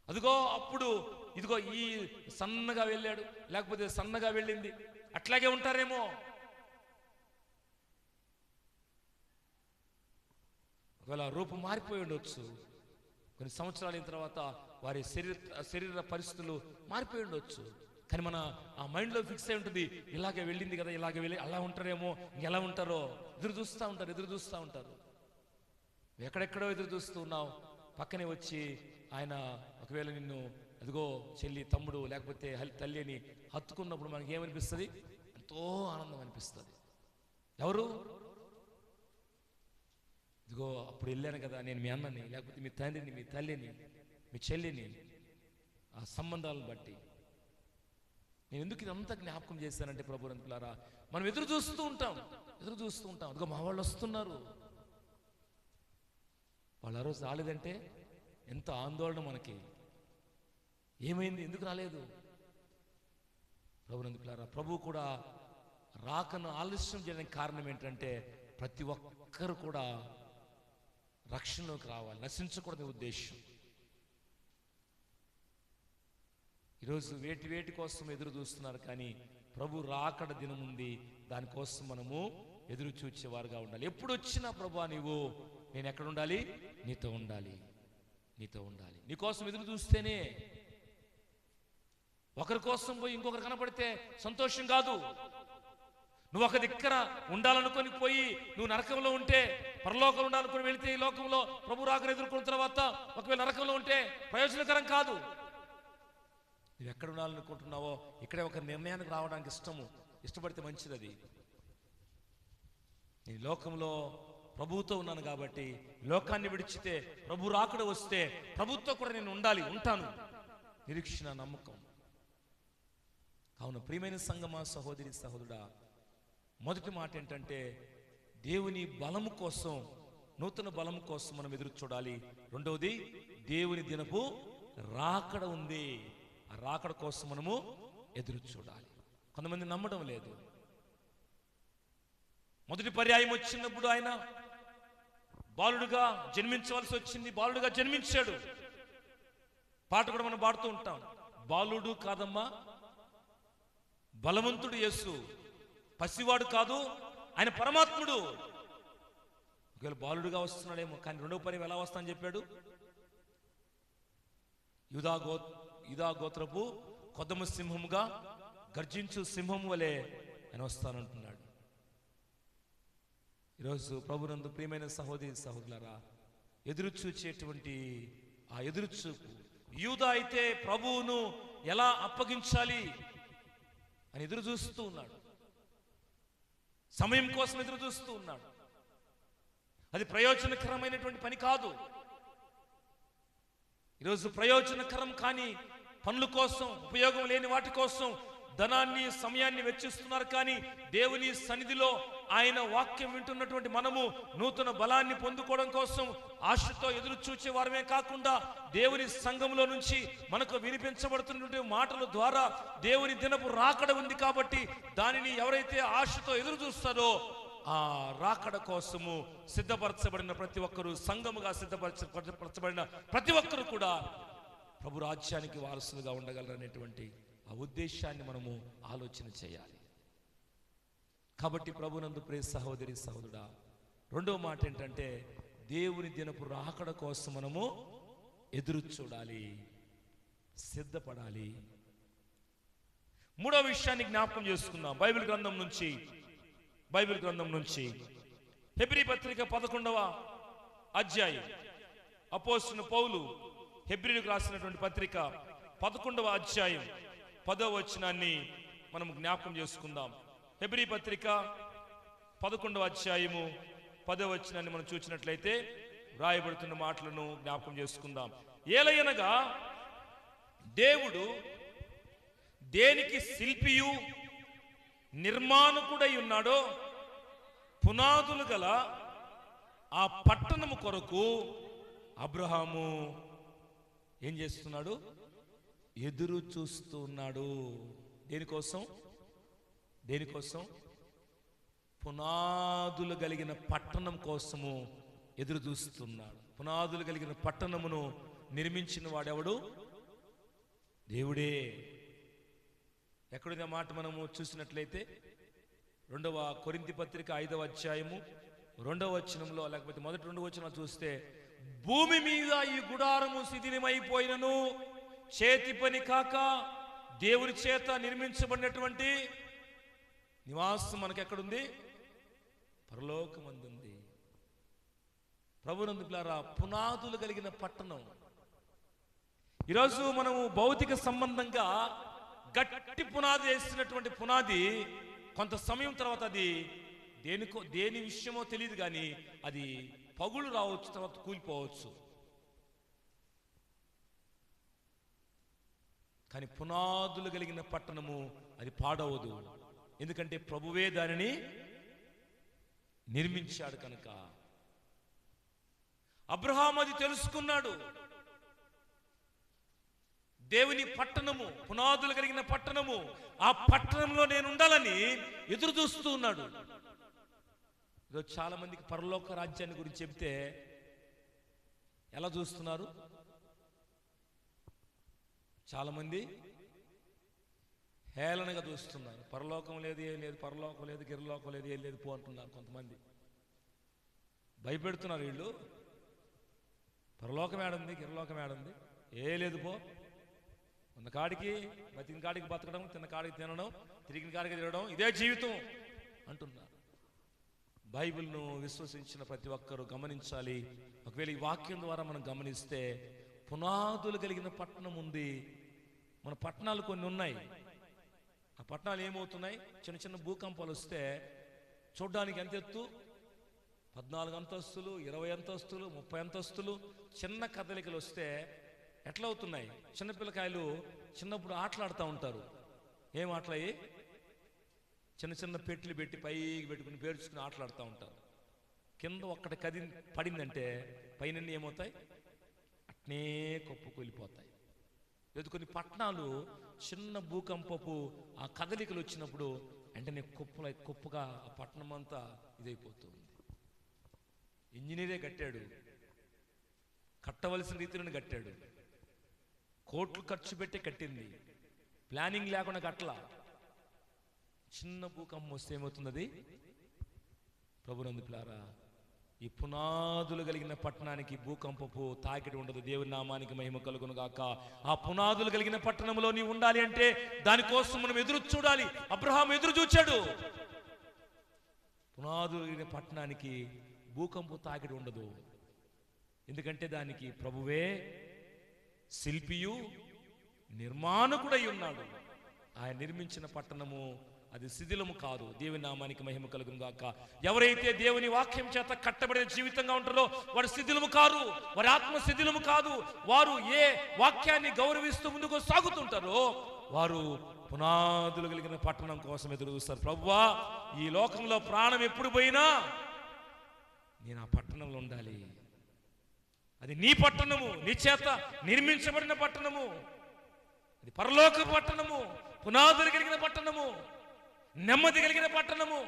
అదిగో అప్పుడు ఇదిగో ఈ సన్నగా వెళ్ళాడు, లేకపోతే సన్నగా వెళ్ళింది, అట్లాగే ఉంటారేమో. ఒకవేళ రూపం మారిపోయి ఉండొచ్చు, కొన్ని సంవత్సరాల తర్వాత వారి శరీర పరిస్థితులు మారిపోయి ఉండొచ్చు. కానీ మన ఆ మైండ్లో ఫిక్స్ అయి ఉంటుంది, ఇలాగే వెళ్ళింది కదా, ఇలాగే వెళ్ళి అలా ఉంటారేమో, ఇంకెలా ఉంటారో ఎదురు చూస్తూ ఉంటారు. ఎక్కడెక్కడో ఎదురు చూస్తూ ఉన్నావు, పక్కనే వచ్చి ఆయన ఒకవేళ నిన్ను అదిగో చెల్లి, తమ్ముడు, లేకపోతే తల్లిని హత్తుకున్నప్పుడు మనకి ఏమనిపిస్తుంది? ఎంతో ఆనందం అనిపిస్తుంది. ఎవరు? ఇదిగో అప్పుడు వెళ్ళాను కదా నేను మీ అన్నని, లేకపోతే మీ తండ్రిని, మీ తల్లిని, మీ చెల్లిని, ఆ సంబంధాలను బట్టి. నేను ఎందుకు ఇదంతా జ్ఞాపకం చేశానంటే ప్రభువులారా, మనం ఎదురు చూస్తూ ఉంటాం. అదిగో మా వాళ్ళు వస్తున్నారు, వాళ్ళు ఆ రోజు రాలేదంటే ఎంత ఆందోళన మనకి. ఏమైంది, ఎందుకు రాలేదు? ప్రభువులారా, ప్రభు కూడా రాకను ఆలస్యం చేయడానికి కారణం ఏంటంటే ప్రతి ఒక్కరు కూడా రక్షణలోకి రావాలి, నశించకూడని ఉద్దేశం. ఈరోజు వేటి కోసం ఎదురు చూస్తున్నారు, కానీ ప్రభు రాకడ దినం ఉంది, దానికోసం మనము ఎదురు చూచేవారుగా ఉండాలి. ఎప్పుడు వచ్చినా ప్రభు నీవు, నేను ఎక్కడ ఉండాలి? నీతో ఉండాలి. నీకోసం ఎదురు చూస్తేనే. ఒకరి కోసం పోయి ఇంకొకరు కనపడితే సంతోషం కాదు. నువ్వు ఒక దిక్కర ఉండాలనుకొని పోయి నువ్వు నరకంలో ఉంటే, పరలోకంలో ఉండాలనుకుని వెళితే ఈ లోకంలో ప్రభు రాకను ఎదుర్కొన్న తర్వాత ఒకవేళ నరకంలో ఉంటే ప్రయోజనకరం కాదు. నువ్వు ఎక్కడ ఉండాలనుకుంటున్నావో ఇక్కడే ఒక నిర్ణయానికి రావడానికి ఇష్టపడితే మంచిది. అది ఈ లోకంలో ప్రభువుతో ఉన్నాను కాబట్టి, లోకాన్ని విడిచితే ప్రభు రాకడ వస్తే ప్రభుత్వం కూడా నేను ఉంటాను, నిరీక్షణ, నమ్మకం. కావున ప్రియమైన సంగమా, సహోదరి సహోదరుడా, మొదటి మాట ఏంటంటే దేవుని బలము కోసం, నూతన బలము కోసం మనం ఎదురు చూడాలి. రెండవది, దేవుని దినపు రాకడ ఉంది, ఆ రాకడ కోసం మనము ఎదురు చూడాలి. కొంతమంది నమ్మడం లేదు. మొదటి పర్యాయం వచ్చినప్పుడు ఆయన బాలుడుగా జన్మించవలసి వచ్చింది, బాలుడుగా జన్మించాడు. పాట కూడా మనం పాడుతూ ఉంటాం, బాలుడు కాదమ్మా బలవంతుడు యేసు, పసివాడు కాదు ఆయన పరమాత్ముడు. ఒకవేళ బాలుడుగా వస్తున్నాడేమో, కానీ రెండవ పర్యాయం ఎలా వస్తా అని చెప్పాడు? యూదా గోత్రపు కొదమ సింహముగా, గర్జించు సింహం వలె ఆయన వస్తానంటున్నాడు. ఈరోజు ప్రభునందు ప్రియమైన సహోదరి సహోదరులారా, ఎదురు చూచేటువంటి ఆ ఎదురు చూపు, యూదా అయితే ప్రభువును ఎలా అప్పగించాలి అని ఎదురు చూస్తూ ఉన్నాడు, సమయం కోసం ఎదురు చూస్తూ ఉన్నాడు. అది ప్రయోజనకరమైనటువంటి పని కాదు. ఈరోజు ప్రయోజనకరం కాని పనుల కోసం, ఉపయోగం లేని వాటి కోసం ధనాన్ని, సమయాన్ని వెచ్చిస్తున్నారు. కానీ దేవుని సన్నిధిలో ఆయన వాక్యం వింటున్నటువంటి మనము నూతన బలాన్ని పొందుకోవడం కోసం ఆశతో ఎదురు చూచే వారమే కాకుండా, దేవుని సంఘంలో నుంచి మనకు వినిపించబడుతున్నటువంటి మాటల ద్వారా దేవుని దినపు రాకడ ఉంది కాబట్టి, దానిని ఎవరైతే ఆశతో ఎదురు చూస్తారో ఆ రాకడ కోసము సిద్ధపరచబడిన ప్రతి ఒక్కరూ, సంఘముగా సిద్ధపరచబడిన ప్రతి ఒక్కరు కూడా ప్రభు రాజ్యానికి వారసులుగా ఉండగలరనేటువంటి ఆ ఉద్దేశాన్ని మనము ఆలోచన చేయాలి. కాబట్టి ప్రభునందు ప్రియ సహోదరి సహోదరుడా, రెండవ మాట ఏంటంటే దేవుని దినపు రాకడ కోసం మనము ఎదురు చూడాలి, సిద్ధపడాలి. మూడో విషయాన్ని జ్ఞాపకం చేసుకుందాం. బైబిల్ గ్రంథం నుంచి హెబ్రీ పత్రిక 11వ అధ్యాయం, అపోస్తలుడైన పౌలు హెబ్రీలకు రాసినటువంటి పత్రిక 11వ అధ్యాయం 10వ వచనాన్ని మనం జ్ఞాపకం చేసుకుందాం. హెబ్రీ పత్రిక 11వ అధ్యాయము 10వ వచనాన్ని మనం చూసినట్లయితే రాయబడుతున్న మాటలను జ్ఞాపకం చేసుకుందాం. ఏలయనగా దేవుడు దేనికి శిల్పియు నిర్మాణకుడై ఉన్నాడో పునాదులు గల ఆ పట్టణము కొరకు అబ్రహాము ఏం చేస్తున్నాడు? ఎదురు చూస్తూ ఉన్నాడు. దేనికోసం? పునాదులు కలిగిన పట్టణం కోసము ఎదురు చూస్తున్నాడు. పునాదులు కలిగిన పట్టణమును నిర్మించిన వాడెవడు? దేవుడే. ఎక్కడున్న మాట మనము చూసినట్లయితే 2వ కొరింథీ పత్రిక 5వ అధ్యాయము 2వ వచనంలో, లేకపోతే మొదటి 2 వచనాలు చూస్తే, భూమి మీద ఈ గుడారము శిథిలమైపోయినను చేతి పని కాక దేవుని చేత నిర్మించబడినటువంటి నివాసం మనకెక్కడుంది? పరలోకమందుంది. ప్రభునందు ప్రియులారా, పునాదులు కలిగిన పట్టణం. ఈరోజు మనము భౌతిక సంబంధంగా గట్టి పునాది వేసినటువంటి పునాది కొంత సమయం తర్వాత అది దేని విషయమో తెలియదు, కానీ అది పగులు రావచ్చు, తర్వాత కూలిపోవచ్చు. కానీ పునాదులు కలిగిన పట్టణము అది పాడవదు. ఎందుకంటే ప్రభువే దానిని నిర్మించాడు కనుక. అబ్రహాము అది తెలుసుకున్నాడు. దేవుని పట్టణము, పునాదులు కలిగిన పట్టణము, ఆ పట్టణంలో నేను ఉండాలని ఎదురు చూస్తూ ఉన్నాడు. ఈరోజు చాలా మందికి పరలోక రాజ్యాన్ని గురించి చెబితే ఎలా చూస్తున్నారు? చాలా మంది హేళనగా చూస్తున్నారు. పరలోకం లేదు, ఏం లేదు, పరలోకం లేదు, గిరలోకం లేదు, ఏం లేదు పో అంటున్నారు. కొంతమంది భయపెడుతున్నారు. వీళ్ళు పరలోకం ఏడుంది, గిరలోకం ఏడుంది, ఏ లేదు పో, ఉన్న కాడికి బతికిన కాడికి బతకడం, తిన్న కాడికి తినడం, తిరిగిన కాడికి తిరగడం, ఇదే జీవితం అంటున్నారు. బైబిల్ను విశ్వసించిన ప్రతి ఒక్కరూ గమనించాలి. ఒకవేళ ఈ వాక్యం ద్వారా మనం గమనిస్తే, పునాదులు కలిగిన పట్టణం ఉంది. మన పట్టణాలు కొన్ని ఉన్నాయి. ఆ పట్టణాలు ఏమవుతున్నాయి? చిన్న చిన్న భూకంపాలు వస్తే చూడ్డానికి ఎంత ఎత్తు? 14 అంతస్తులు, 20 అంతస్తులు, 30 అంతస్తులు. చిన్న కదలికలు వస్తే ఎట్లా అవుతున్నాయి? చిన్నపిల్లకాయలు చిన్నప్పుడు ఆటలాడుతూ ఉంటారు. ఏం ఆటలయ్యి? చిన్న చిన్న పెట్లు పెట్టి పైకి పెట్టుకుని పేర్చుకుని ఆటలాడుతూ ఉంటారు. కింద ఒక్కటి పడిందంటే పైన ఏమవుతాయి? అట్నే కొప్పుకొలిపోతాయి. లేదు, కొన్ని పట్టణాలు చిన్న భూకంపపు ఆ కదలికలు వచ్చినప్పుడు వెంటనే కుప్పగా ఆ పట్టణం అంతా ఇదైపోతుంది. ఇంజనీరే కట్టాడు, కట్టవలసిన రీతిలోనే కట్టాడు, కోట్లు ఖర్చు పెట్టి కట్టింది, ప్లానింగ్ లేకుండా కట్టలా. చిన్న భూకంపం వస్తే ఏమవుతున్నది? ప్రభునందు ప్రియులారా, ఈ పునాదులు కలిగిన పట్టణానికి భూకంపపు తాకిడి ఉండదు. దేవుని నామానికి మహిమ కలుగును గాక. ఆ పునాదులు కలిగిన పట్టణంలో నీవు ఉండాలి అంటే దానికోసం మనం ఎదురు చూడాలి. అబ్రహాము ఎదురు చూచాడు. పునాదులు కలిగిన పట్టణానికి భూకంపు తాకిడి ఉండదు. ఎందుకంటే దానికి ప్రభువే శిల్పియు నిర్మాణకుడై ఉన్నాడు. ఆయన నిర్మించిన పట్టణము అది శిథిలము కాదు. దేవుని నామానికి మహిమ కలుగును గాక. ఎవరైతే దేవుని వాక్యం చేత కట్టబడిన జీవితంగా ఉంటారో వారు శిథిలము కారు, వారి ఆత్మ శిథిలము కాదు. వారు ఏ వాక్యాన్ని గౌరవిస్తూ ముందుకు సాగుతుంటారో వారు పునాదులు కలిగిన పట్టణం కోసం ఎదురు చూస్తారు. ప్రభువా, ఈ లోకంలో ప్రాణం ఎప్పుడు పోయినా నేను ఆ పట్టణంలో ఉండాలి. అది నీ పట్టణము, నీ చేత నిర్మించబడిన పట్టణము, అది పరలోక పట్టణము, పునాదులు కలిగిన పట్టణము, నెమ్మది కలిగిన పట్టణము.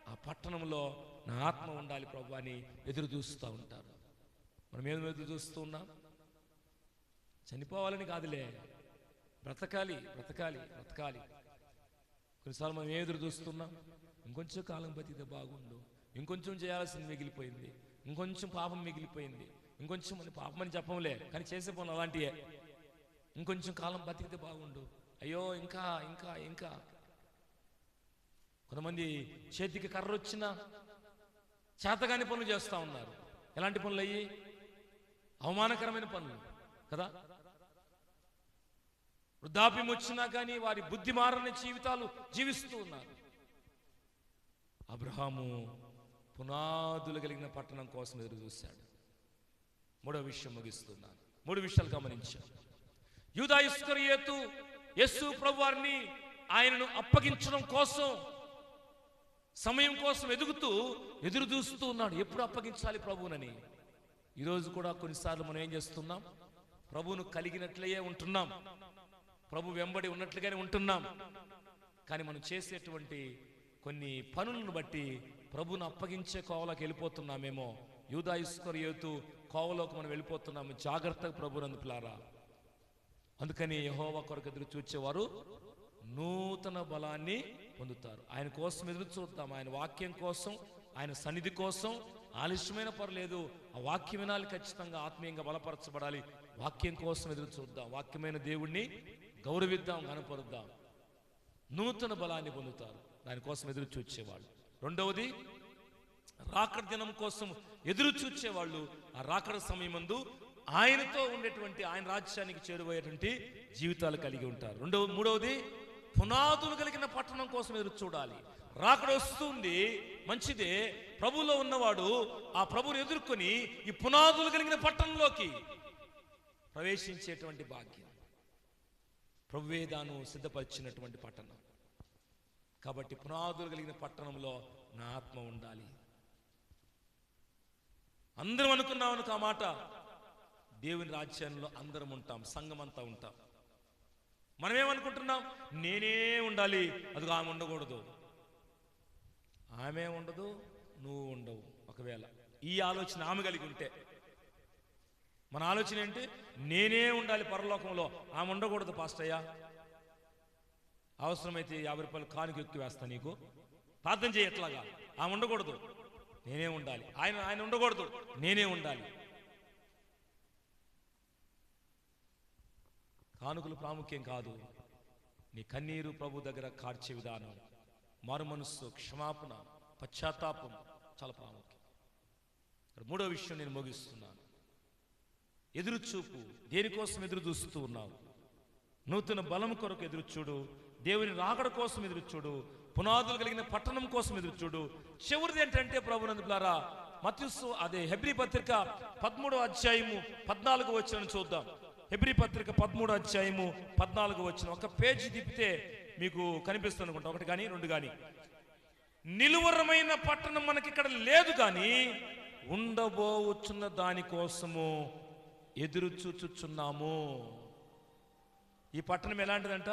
ఆ పట్టణంలో నా ఆత్మ ఉండాలి ప్రభు అని ఎదురు చూస్తూ ఉంటారు. మనం ఏదో ఎదురు చూస్తూ ఉన్నాం? చనిపోవాలని కాదులే, బ్రతకాలి బ్రతకాలి బ్రతకాలి. కొన్నిసార్లు మనం ఎదురు చూస్తున్నాం, ఇంకొంచెం కాలం బతికితే బాగుండు, ఇంకొంచెం చేయాల్సింది మిగిలిపోయింది, ఇంకొంచెం పాపం మిగిలిపోయింది, ఇంకొంచెం అని పాపం అని చెప్పంలే, కానీ చేసే పనులు అలాంటివే. ఇంకొంచెం కాలం బతికితే బాగుండు, అయ్యో ఇంకా ఇంకా ఇంకా. కొంతమంది చేతికి కర్ర వచ్చినా చేతగాని పనులు చేస్తూ ఉన్నారు. ఎలాంటి పనులు అయ్యి? అవమానకరమైన పనులు కదా. వృద్ధాప్యం వచ్చినా కానీ వారి బుద్ధి మారని జీవితాలు జీవిస్తూ ఉన్నారు. అబ్రహాము పునాదులు కలిగిన పట్టణం కోసం ఎదురు చూశాడు. 3వ విషయం ముగిస్తున్నాను. 3 విషయాలు గమనించాను. యూదా ఇస్కరియోతు యేసు ప్రభు వారిని ఆయనను అప్పగించడం కోసం సమయం కోసం ఎదురు చూస్తూ ఉన్నాడు. ఎప్పుడు అప్పగించాలి ప్రభువునని. ఈరోజు కూడా కొన్నిసార్లు మనం ఏం చేస్తున్నాం? ప్రభువును కలిగినట్లే ఉంటున్నాం, ప్రభు వెంబడి ఉన్నట్లుగానే ఉంటున్నాం. కానీ మనం చేసేటువంటి కొన్ని పనులను బట్టి ప్రభువును అప్పగించే కోవలోకి వెళ్ళిపోతున్నామేమో. యూదా ఇస్కరియోతు కోవలోకి మనం వెళ్ళిపోతున్నాము. జాగ్రత్తగా ప్రభువునందు పిల్లారా. అందుకని యెహోవా కొరకు ఎదురు చూచేవారు నూతన బలాన్ని పొందుతారు. ఆయన కోసం ఎదురు చూద్దాం. ఆయన వాక్యం కోసం, ఆయన సన్నిధి కోసం ఆలస్యమైన పర్లేదు. ఆ వాక్యం వినాలి, ఖచ్చితంగా ఆత్మీయంగా బలపరచబడాలి. వాక్యం కోసం ఎదురు చూద్దాం. వాక్యమైన దేవుణ్ణి గౌరవిద్దాం, కనపరుద్దాం. నూతన బలాన్ని పొందుతారు దానికోసం ఎదురు చూచేవాళ్ళు. రెండవది, రాకడ దినం కోసం ఎదురు చూచేవాళ్ళు ఆ రాకడ సమయమందు ఆయనతో ఉండేటువంటి, ఆయన రాజ్యానికి చేరువయ్యేటువంటి జీవితాలు కలిగి ఉంటారు. మూడవది, పునాదులు కలిగిన పట్టణం కోసం ఎదురు చూడాలి. రాకడ వస్తుంది, మంచిదే. ప్రభువులో ఉన్నవాడు ఆ ప్రభువుని ఎదుర్కొని ఈ పునాదులు కలిగిన పట్టణంలోకి ప్రవేశించేటువంటి భాగ్యం. ప్రభువే దాను సిద్ధపరిచినటువంటి పట్టణం కాబట్టి పునాదులు కలిగిన పట్టణంలో నా ఆత్మ ఉండాలి. అందరం అనుకున్నాం ఆ మాట. దేవుని రాజ్యంలో అందరం ఉంటాం, సంఘం అంతా ఉంటాం. మనమేమనుకుంటున్నాం? నేనే ఉండాలి, అది ఆమె ఉండకూడదు. ఆమె ఉండదు, నువ్వు ఉండవు. ఒకవేళ ఈ ఆలోచన ఆమె కలిగి ఉంటే, మన ఆలోచన ఏంటి? నేనే ఉండాలి పరలోకంలో, ఆమె ఉండకూడదు. పాస్టయ్య, అవసరమైతే 50 రూపాయలు కానుక ఎక్కి వేస్తా, నీకు ప్రార్థన చేయట్లాగా. ఆమె ఉండకూడదు, నేనే ఉండాలి. ఆయన ఉండకూడదు, నేనే ఉండాలి. కానుకలు ప్రాముఖ్యం కాదు. నీ కన్నీరు ప్రభు దగ్గర కార్చే విధానం, మారు మనస్సు, క్షమాపణ, పశ్చాత్తాపం చాలా ప్రాముఖ్యం. మూడో విషయం నేను ముగిస్తున్నాను. ఎదురుచూపు. దేనికోసం ఎదురు చూస్తూ ఉన్నావు? నూతన బలం కొరకు ఎదురు చూడు, దేవుని రాకడ కోసం ఎదురు చూడు, పునాదులు కలిగిన పట్టణం కోసం ఎదురు చూడు. చివరిది ఏంటంటే ప్రభునందు పిల్లారా, హెబ్రీ పత్రిక 13వ అధ్యాయము 14వ వచనం చూద్దాం. హెబ్రీ పత్రిక 13వ అధ్యాయము 14వ వచనం. ఒక పేజీ తిప్పితే మీకు కనిపిస్తుంది అనుకుంటా, 1 కానీ 2 కానీ. నిలువరమైన పట్టణం మనకి ఇక్కడ లేదు, కానీ ఉండబోచున్న దానికోసము ఎదురు చూచుచున్నాము. ఈ పట్టణం ఎలాంటిదంట?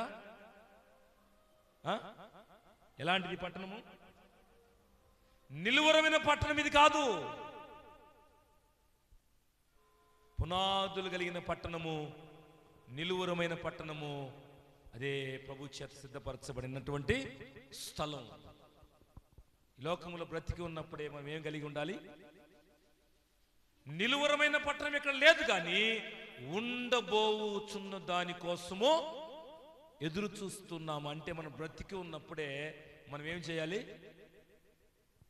ఎలాంటిది పట్టణము? నిలువరమైన పట్టణం ఇది కాదు. పునాదులు కలిగిన పట్టణము, నిలువరమైన పట్టణము. అదే ప్రభు చేత సిద్ధపరచబడినటువంటి స్థలం. ఈ లోకంలో బ్రతికి ఉన్నప్పుడే మనం ఏం కలిగి ఉండాలి? నిలువరమైన పట్టణం ఇక్కడ లేదు, కానీ ఉండబోచున్న దానికోసము ఎదురు చూస్తున్నాము. అంటే మనం బ్రతికి ఉన్నప్పుడే మనం ఏం చేయాలి?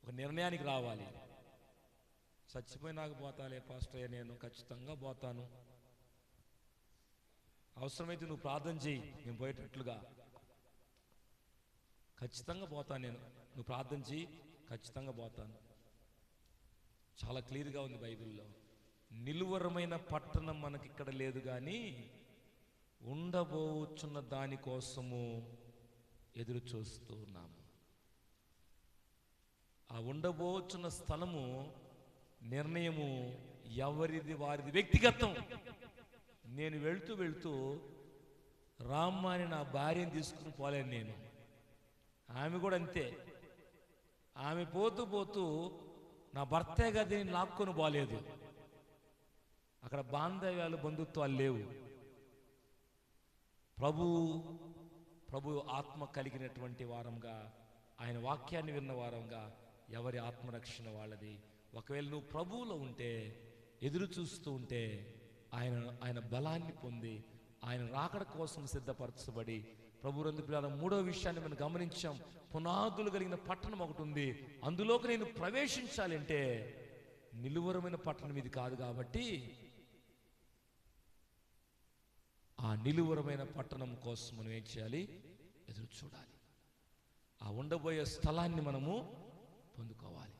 ఒక నిర్ణయానికి రావాలి. చచ్చిపోయినాక పోతాలే పాస్టయ్య, నేను ఖచ్చితంగా పోతాను. అవసరమైతే నువ్వు ప్రార్థన చేయి, నేను పోయేటట్లుగా. ఖచ్చితంగా పోతాను నేను, నువ్వు ప్రార్థన చేయి, ఖచ్చితంగా పోతాను. చాలా క్లియర్గా ఉంది బైబిల్లో. నిలువరమైన పట్టణం మనకి ఇక్కడ లేదు, కానీ ఉండబోచున్న దానికోసము ఎదురు చూస్తూ ఉన్నాము. ఆ ఉండబోచున్న స్థలము, నిర్ణయము ఎవరిది వారిది, వ్యక్తిగతం. నేను వెళ్తూ రామ్మ అని నా భార్యను తీసుకుని పోలేను నేను. ఆమె కూడా అంతే. ఆమె పోతూ నా భర్తే గది లాక్కొని పోలేదు. అక్కడ బాంధవ్యాలు, బంధుత్వాలు లేవు. ప్రభు ఆత్మ కలిగినటువంటి వారంగా, ఆయన వాక్యాన్ని విన్న వారంగా, ఎవరి ఆత్మరక్షణ వాళ్ళది. ఒకవేళ నువ్వు ప్రభువులో ఉంటే, ఎదురు చూస్తూ ఉంటే, ఆయన బలాన్ని పొంది, ఆయన రాకడ కోసం సిద్ధపరచబడి, ప్రభు రందు పిల్లల మూడో విషయాన్ని మనం గమనించాం. పునాదులు కలిగిన పట్టణం ఒకటి ఉంది, అందులోకి నేను ప్రవేశించాలంటే నిలువరమైన పట్టణం ఇది కాదు. కాబట్టి ఆ నిలువరమైన పట్టణం కోసం మనం ఏం చేయాలి? ఎదురు చూడాలి. ఆ ఉండబోయే స్థలాన్ని మనము పొందుకోవాలి.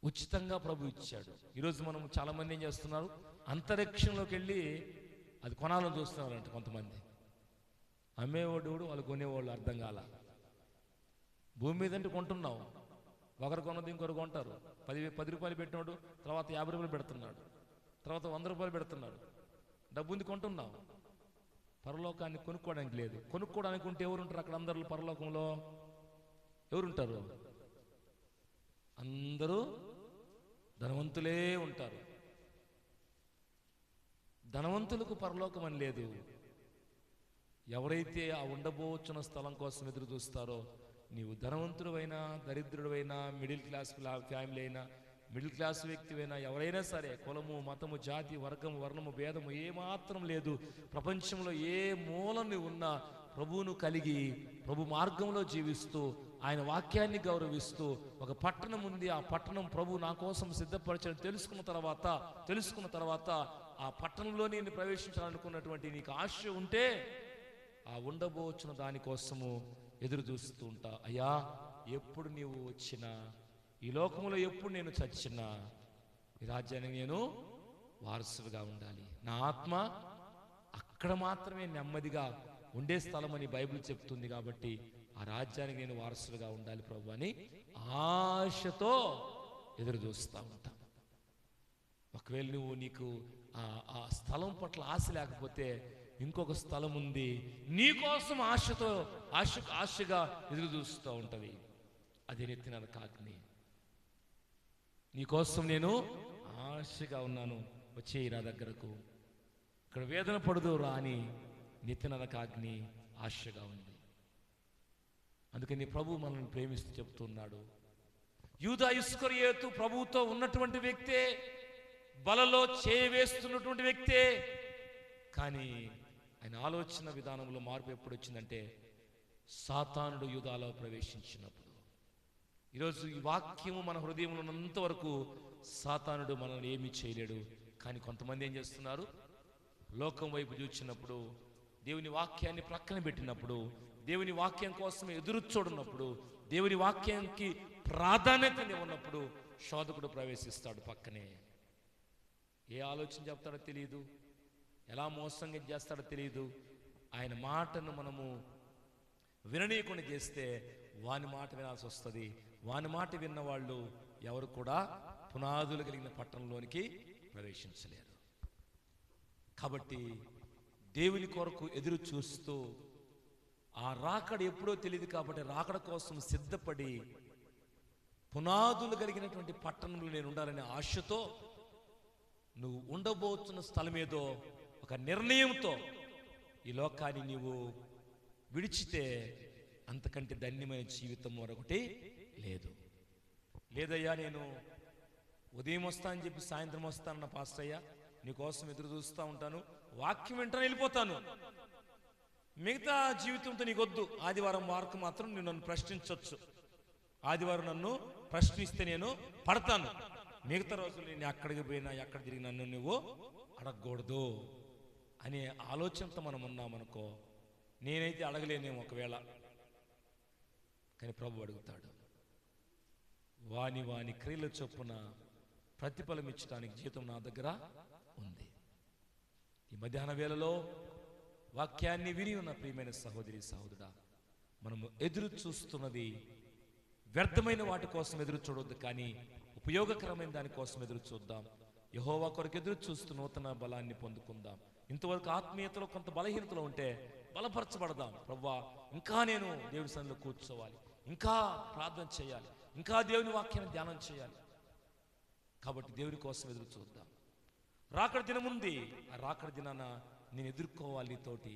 ఉచితంగా ప్రభు ఇచ్చాడు. ఈరోజు మనం చాలామంది ఏం చేస్తున్నారు? అంతరిక్షంలోకి వెళ్ళి అది కొనాలని చూస్తున్నారంట కొంతమంది. అమ్మేవాడు వాళ్ళు కొనేవాళ్ళు అర్థం కాల. భూమి మీద అంటే కొంటున్నావు, ఒకరు కొన్నది ఇంకొకరు కొంటారు. 10 రూపాయలు పెట్టినాడు, తర్వాత 50 రూపాయలు పెడుతున్నాడు, తర్వాత 100 రూపాయలు పెడుతున్నాడు. డబ్బుంది కొంటున్నావు. పరలోకాన్ని కొనుక్కోవడానికి లేదు. కొనుక్కోవడానికి ఉంటే ఎవరుంటారు అక్కడ? అందరూ పరలోకంలో ఎవరుంటారు? అందరూ ధనవంతులే ఉంటారు. ధనవంతులకు పరలోకం అని లేదు. ఎవరైతే ఆ ఉండబోచున్న స్థలం కోసం ఎదురు చూస్తారో, నీవు ధనవంతుడైనా దరిద్రుడైనా మిడిల్ క్లాస్ ఫ్యామిలీ అయినా మిడిల్ క్లాస్ వ్యక్తివైనా ఎవరైనా సరే, కులము మతము జాతి వర్గము వర్ణము భేదము ఏమాత్రం లేదు. ప్రపంచంలో ఏ మూలని ఉన్నా ప్రభువును కలిగి ప్రభు మార్గంలో జీవిస్తూ ఆయన వాక్యాన్ని గౌరవిస్తూ ఒక పట్టణం ఉంది, ఆ పట్టణం ప్రభు నా కోసం సిద్ధపరచని తెలుసుకున్న తర్వాత ఆ పట్టణంలో నేను ప్రవేశించాలనుకున్నటువంటి నీకు ఆశ ఉంటే ఆ ఉండబోచున్న దానికోసము ఎదురు చూస్తూ ఉంటా. అయ్యా, ఎప్పుడు నీవు వచ్చినా, ఈ లోకంలో ఎప్పుడు నేను చచ్చినా, ఈ రాజ్యానికి నేను వారసుగా ఉండాలి. నా ఆత్మ అక్కడ మాత్రమే నెమ్మదిగా ఉండే స్థలం అని బైబిల్ చెప్తుంది. కాబట్టి ఆ రాజ్యానికి నేను వారసుగా ఉండాలి ప్రభు అని ఆశతో ఎదురు చూస్తూ ఉంటా. ఒకవేళ నీకు ఆ స్థలం పట్ల ఆశ లేకపోతే ఇంకొక స్థలం ఉంది నీకోసం ఆశగా ఎదురు చూస్తూ ఉంటది. అదే నెత్తిన కాగ్ని. నీకోసం నేను ఆశగా ఉన్నాను, వచ్చేయి నా దగ్గరకు, ఇక్కడ వేదన పడదు రా అని నెత్తిన కాగ్ని ఆశగా ఉంది. అందుకని ప్రభు మనల్ని ప్రేమిస్తూ చెప్తున్నాడు. యూదా ఇస్కరియోతు ప్రభువుతో ఉన్నటువంటి వ్యక్తే, బలలో చేవేస్తున్నటువంటి వ్యక్తే, కానీ ఆయన ఆలోచన విధానంలో మార్పు ఎప్పుడు వచ్చిందంటే సాతానుడు యూదాలో ప్రవేశించినప్పుడు. ఈరోజు ఈ వాక్యము మన హృదయంలో ఉన్నంత వరకు సాతానుడు మనల్ని ఏమీ చేయలేడు. కానీ కొంతమంది ఏం చేస్తున్నారు? లోకం వైపు చూచినప్పుడు, దేవుని వాక్యాన్ని ప్రక్కన పెట్టినప్పుడు, దేవుని వాక్యం కోసం ఎదురు చూడనప్పుడు, దేవుని వాక్యానికి ప్రాధాన్యత ఉన్నప్పుడు శోధకుడు ప్రవేశిస్తాడు పక్కనే. ఏ ఆలోచన చెప్తాడో తెలియదు, ఎలా మోసంగా చేస్తాడో తెలియదు. ఆయన మాటను మనము విననీయకుండా చేస్తే వాని మాట వినాల్సి వస్తుంది. వాని మాట విన్న వాళ్ళు ఎవరు కూడా పునాదులు కలిగిన పట్టణంలోనికి ప్రవేశించలేరు. కాబట్టి దేవుని కొరకు ఎదురు చూస్తూ, ఆ రాకడ ఎప్పుడో తెలియదు కాబట్టి రాకడ కోసం సిద్ధపడి పునాదులు కలిగినటువంటి పట్టణంలో నేను ఉండాలనే ఆశతో, నువ్వు ఉండబోతున్న స్థలం ఏదో ఒక నిర్ణయంతో ఈ లోకాన్ని నీవు విడిచితే అంతకంటే ధన్యమైన జీవితం మరొకటి లేదు. లేదయ్యా, నేను ఉదయం వస్తా అని చెప్పి సాయంత్రం వస్తానన్న పాస్టయ్యా, నీకోసం ఎదురు చూస్తూ ఉంటాను, వాక్యం వెంటనే వెళ్ళిపోతాను, మిగతా జీవితంతో నీకొద్దు, ఆదివారం వరకు మాత్రం నేను నన్ను ప్రశ్నించవచ్చు, ఆదివారం నన్ను ప్రశ్నిస్తే నేను పడతాను, మిగతా రోజులు నేను ఎక్కడికి పోయినా ఎక్కడ తిరిగి నన్ను నువ్వు అడగకూడదు అనే ఆలోచనతో మనం ఉన్నామనుకో, నేనైతే అడగలేనేమో ఒకవేళ, కానీ ప్రభు అడుగుతాడు. వాని క్రియల చొప్పున ప్రతిఫలం ఇచ్చడానికి జీతం నా దగ్గర ఉంది. ఈ మధ్యాహ్న వేళలో వాక్యాన్ని విని ఉన్న ప్రియమైన సహోదరి సహోదరుడా, మనము ఎదురు చూస్తున్నది వ్యర్థమైన వాటి కోసం ఎదురు చూడొద్దు, కానీ ఉపయోగకరమైన దానికోసం ఎదురు చూద్దాం. యెహోవా కొరకు ఎదురు చూస్తూ నూతన బలాన్ని పొందుకుందాం. ఇంతవరకు ఆత్మీయతలో కొంత బలహీనతలో ఉంటే బలపరచబడదాం. ప్రభువా, ఇంకా నేను దేవుని సన్నిధిలో కూర్చోవాలి, ఇంకా ప్రార్థన చేయాలి, ఇంకా దేవుని వాక్యాన్ని ధ్యానం చేయాలి. కాబట్టి దేవుని కోసం ఎదురు చూద్దాం. రాకడ దినం ఉంది, ఆ రాకడ దినాన నేను ఎదుర్కోవాలి, నీతోటి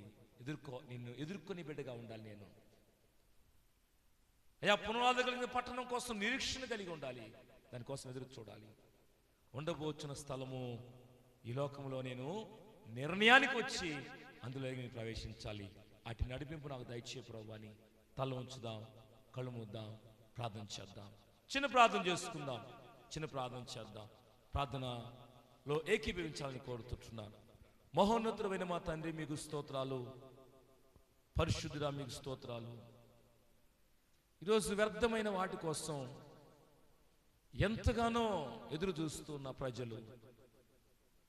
నిన్ను ఎదుర్కొని బిడ్డగా ఉండాలి. నేను అయ్యా పునరాదు కలిగిన పట్టణం కోసం నిరీక్షణ కలిగి ఉండాలి, దానికోసం ఎదురు చూడాలి. ఉండబోచున్న స్థలము ఈ లోకంలో నేను నిర్ణయానికి వచ్చి అందులో నేను ప్రవేశించాలి. అటు నడిపింపు నాకు దయచే ప్రభువా అని తల ఉంచుదాం, కళ్ళు మూద్దాం, ప్రార్థన చేద్దాం. చిన్న ప్రార్థన చేసుకుందాం, చిన్న ప్రార్థన చేద్దాం. ప్రార్థనలో ఏకీభవించాలని కోరుతుంటున్నాను. మహోన్నతుడైన మా తండ్రి, మీకు స్తోత్రాలు. పరిశుద్ధుడా, మీకు స్తోత్రాలు. ఈరోజు వ్యర్థమైన వాటి కోసం ఎంతగానో ఎదురు చూస్తున్న ప్రజలు,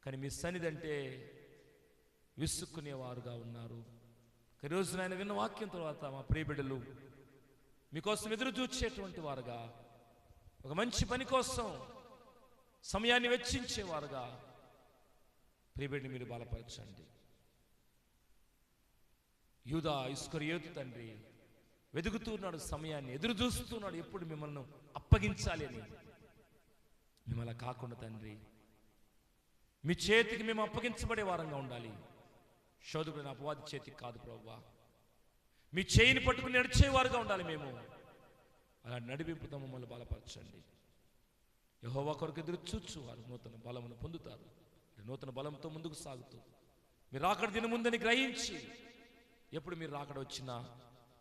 కానీ మీ సన్నిధి అంటే విసుక్కునేవారుగా ఉన్నారు. ఈరోజు నాయన విన్న వాక్యం తర్వాత మా ప్రియ బిడ్డలు మీకోసం ఎదురు చూచేటువంటి వారుగా, ఒక మంచి పని కోసం సమయాన్ని వెచ్చించేవారుగా ప్రియబిడ్డని మీరు బలపరచండి. యూదా ఇస్కరియోతు తండ్రి వెతుకుతున్నాడు, సమయాన్ని ఎదురు చూస్తున్నాడు, ఎప్పుడు మిమ్మల్ని అప్పగించాలి అని. మిమ్మల్ని కాకుండా తండ్రి మీ చేతికి మేము అప్పగించబడే వారంగా ఉండాలి. శోధకుడైన అపవాది చేతికి కాదు ప్రభువా, మీ చేయిని పట్టుకుని నడిచేవారుగా ఉండాలి మేము. అలా నడిపింపుతో మమ్మల్ని బలపరచండి. యెహోవా కొరకు ఎదురు చూచు వారు నూతన బలమును పొందుతారు. నూతన బలంతో ముందుకు సాగుతూ మీరు రాకడ దిన ముందని గ్రహించి, ఎప్పుడు మీరు రాకడ వచ్చినా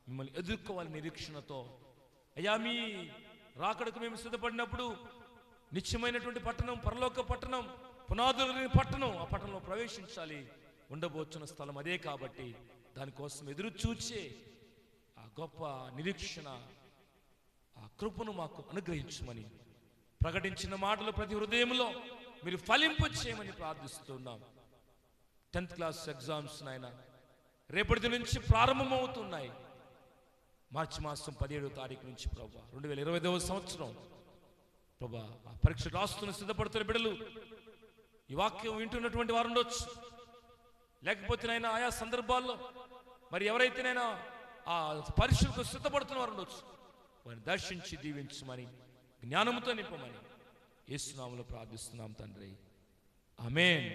మిమ్మల్ని ఎదుర్కోవాలి నిరీక్షణతో. అయ్యా, మీ రాకడకు మేము సిద్ధపడినప్పుడు నిత్యమైనటువంటి పట్టణం, పరలోక పట్టణం, పునాదులు లేని పట్టణం, ఆ పట్టణంలో ప్రవేశించాలి. ఉండబోచున్న స్థలం అదే. కాబట్టి దానికోసం ఎదురు చూచే ఆ గొప్ప నిరీక్షణ, ఆ కృపను మాకు అనుగ్రహించమని, ప్రకటించిన మాటలు ప్రతి హృదయంలో మీరు ఫలింపు చేయమని ప్రార్థిస్తున్నాం. 10th క్లాస్ ఎగ్జామ్స్ నాయన రేపటి నుంచి ప్రారంభమవుతున్నాయి. మార్చి మాసం 17వ తారీఖు నుంచి ప్రభా 2020వ సంవత్సరం ప్రభా ఆ పరీక్ష రాస్తున్న సిద్ధపడుతున్న బిడ్డలు ఈ వాక్యం వింటున్నటువంటి వారు ఉండొచ్చు, లేకపోతే నైనా ఆయా సందర్భాల్లో మరి ఎవరైతేనైనా ఆ పరీక్షకు సిద్ధపడుతున్న వారు ఉండొచ్చు. వారిని దర్శించి దీవించమని, జ్ఞానంతో నింపమని యేసు నామములో ప్రార్థిస్తున్నాం తండ్రి. ఆమేన్.